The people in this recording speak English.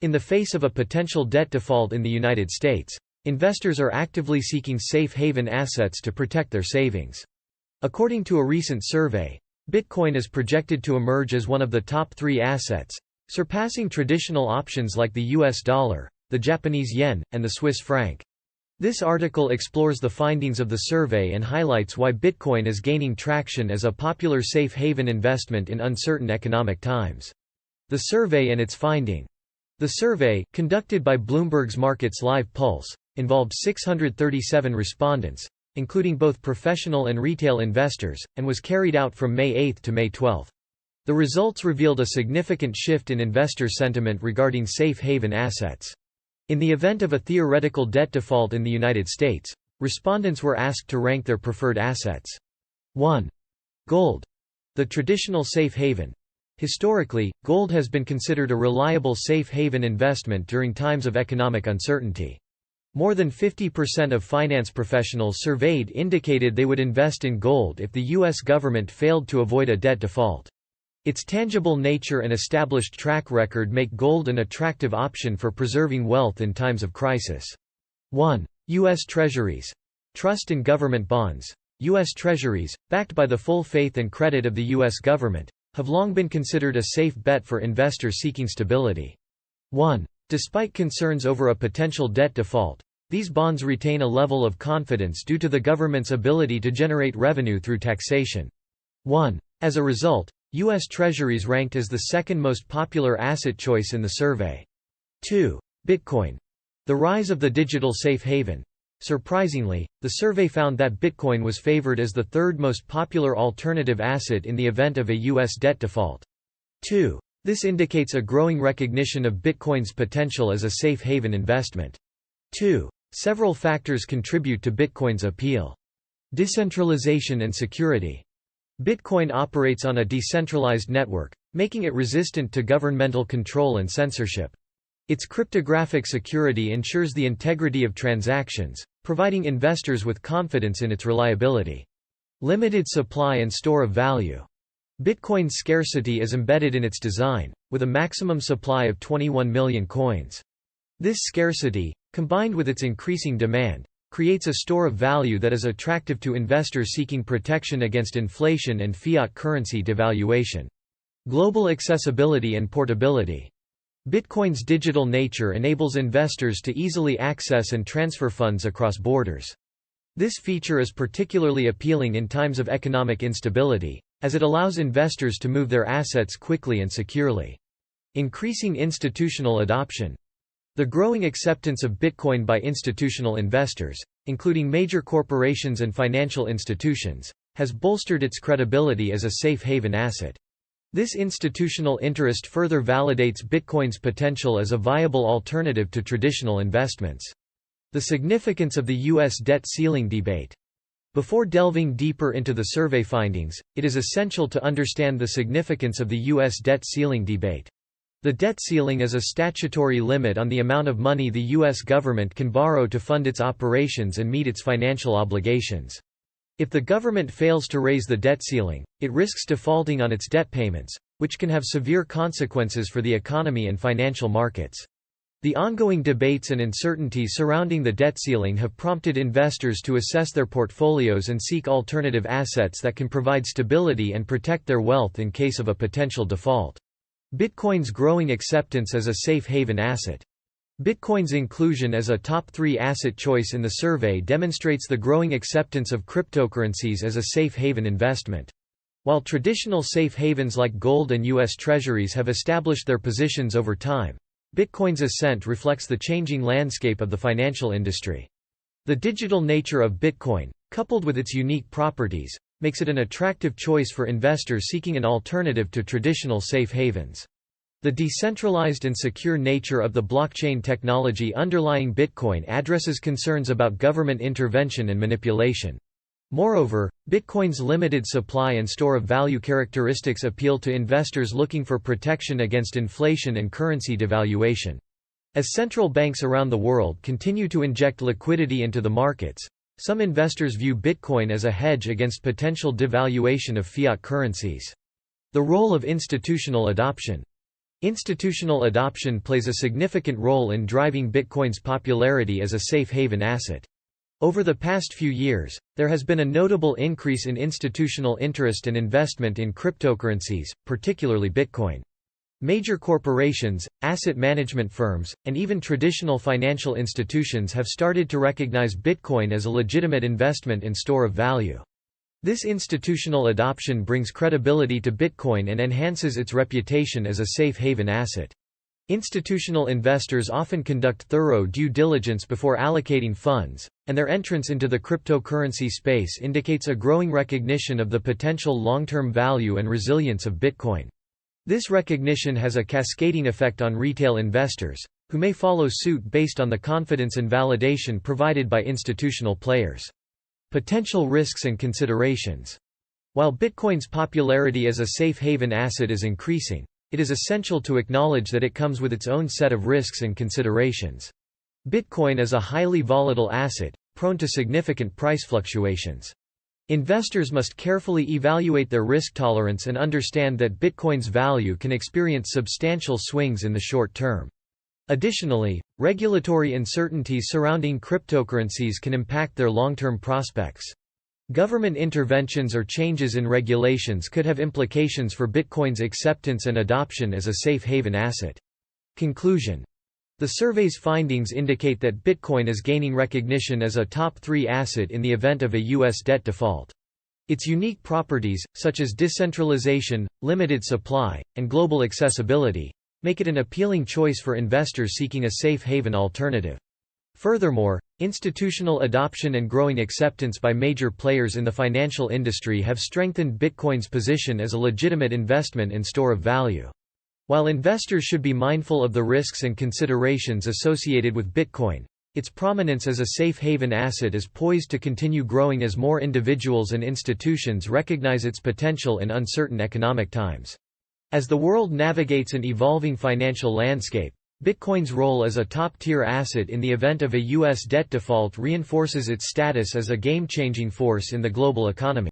In the face of a potential debt default in the United States, investors are actively seeking safe haven assets to protect their savings. According to a recent survey, Bitcoin is projected to emerge as one of the top 3 assets, surpassing traditional options like the US dollar, the Japanese yen, and the Swiss franc. This article explores the findings of the survey and highlights why Bitcoin is gaining traction as a popular safe haven investment in uncertain economic times. The survey and its finding. The survey, conducted by Bloomberg's Markets Live Pulse, involved 637 respondents, including both professional and retail investors, and was carried out from May 8 to May 12. The results revealed a significant shift in investor sentiment regarding safe haven assets. In the event of a theoretical debt default in the United States, respondents were asked to rank their preferred assets. 1. Gold. The traditional safe haven. Historically, gold has been considered a reliable safe haven investment during times of economic uncertainty. More than 50% of finance professionals surveyed indicated they would invest in gold if the U.S. government failed to avoid a debt default. Its tangible nature and established track record make gold an attractive option for preserving wealth in times of crisis. 1. U.S. Treasuries. Trust in government bonds. U.S. Treasuries, backed by the full faith and credit of the U.S. government, have long been considered a safe bet for investors seeking stability. 1. Despite concerns over a potential debt default, these bonds retain a level of confidence due to the government's ability to generate revenue through taxation. 1. As a result, U.S. Treasuries ranked as the second most popular asset choice in the survey. 2. Bitcoin. The rise of the digital safe haven. Surprisingly, the survey found that Bitcoin was favored as the third most popular alternative asset in the event of a U.S. debt default. 2. This indicates a growing recognition of Bitcoin's potential as a safe haven investment. 2. Several factors contribute to Bitcoin's appeal. Decentralization and security. Bitcoin operates on a decentralized network, making it resistant to governmental control and censorship. Its cryptographic security ensures the integrity of transactions, providing investors with confidence in its reliability. Limited supply and store of value. Bitcoin's scarcity is embedded in its design, with a maximum supply of 21 million coins. This scarcity, combined with its increasing demand, creates a store of value that is attractive to investors seeking protection against inflation and fiat currency devaluation. Global accessibility and portability. Bitcoin's digital nature enables investors to easily access and transfer funds across borders. This feature is particularly appealing in times of economic instability, as it allows investors to move their assets quickly and securely. Increasing institutional adoption. The growing acceptance of Bitcoin by institutional investors, including major corporations and financial institutions, has bolstered its credibility as a safe haven asset. This institutional interest further validates Bitcoin's potential as a viable alternative to traditional investments. The significance of the U.S. debt ceiling debate. Before delving deeper into the survey findings, it is essential to understand the significance of the U.S. debt ceiling debate. The debt ceiling is a statutory limit on the amount of money the U.S. government can borrow to fund its operations and meet its financial obligations. If the government fails to raise the debt ceiling, it risks defaulting on its debt payments, which can have severe consequences for the economy and financial markets. The ongoing debates and uncertainty surrounding the debt ceiling have prompted investors to assess their portfolios and seek alternative assets that can provide stability and protect their wealth in case of a potential default. Bitcoin's growing acceptance as a safe haven asset. Bitcoin's inclusion as a top 3 asset choice in the survey demonstrates the growing acceptance of cryptocurrencies as a safe haven investment. While traditional safe havens like gold and U.S. Treasuries have established their positions over time, Bitcoin's ascent reflects the changing landscape of the financial industry. The digital nature of Bitcoin, coupled with its unique properties, makes it an attractive choice for investors seeking an alternative to traditional safe havens. The decentralized and secure nature of the blockchain technology underlying Bitcoin addresses concerns about government intervention and manipulation. Moreover, Bitcoin's limited supply and store of value characteristics appeal to investors looking for protection against inflation and currency devaluation. As central banks around the world continue to inject liquidity into the markets, some investors view Bitcoin as a hedge against potential devaluation of fiat currencies. The role of institutional adoption. Institutional adoption plays a significant role in driving Bitcoin's popularity as a safe haven asset. Over the past few years, there has been a notable increase in institutional interest and investment in cryptocurrencies, particularly Bitcoin. Major corporations, asset management firms, and even traditional financial institutions have started to recognize Bitcoin as a legitimate investment and store of value. This institutional adoption brings credibility to Bitcoin and enhances its reputation as a safe haven asset. Institutional investors often conduct thorough due diligence before allocating funds, and their entrance into the cryptocurrency space indicates a growing recognition of the potential long-term value and resilience of Bitcoin. This recognition has a cascading effect on retail investors, who may follow suit based on the confidence and validation provided by institutional players. Potential risks and considerations. While Bitcoin's popularity as a safe haven asset is increasing, it is essential to acknowledge that it comes with its own set of risks and considerations. Bitcoin is a highly volatile asset, prone to significant price fluctuations. Investors must carefully evaluate their risk tolerance and understand that Bitcoin's value can experience substantial swings in the short term. Additionally, regulatory uncertainties surrounding cryptocurrencies can impact their long-term prospects. Government interventions or changes in regulations could have implications for Bitcoin's acceptance and adoption as a safe haven asset. Conclusion. The survey's findings indicate that Bitcoin is gaining recognition as a top 3 asset in the event of a U.S. debt default. Its unique properties, such as decentralization, limited supply, and global accessibility, make it an appealing choice for investors seeking a safe haven alternative. Furthermore, institutional adoption and growing acceptance by major players in the financial industry have strengthened Bitcoin's position as a legitimate investment and store of value. While investors should be mindful of the risks and considerations associated with Bitcoin, its prominence as a safe haven asset is poised to continue growing as more individuals and institutions recognize its potential in uncertain economic times. As the world navigates an evolving financial landscape, Bitcoin's role as a top-tier asset in the event of a U.S. debt default reinforces its status as a game-changing force in the global economy.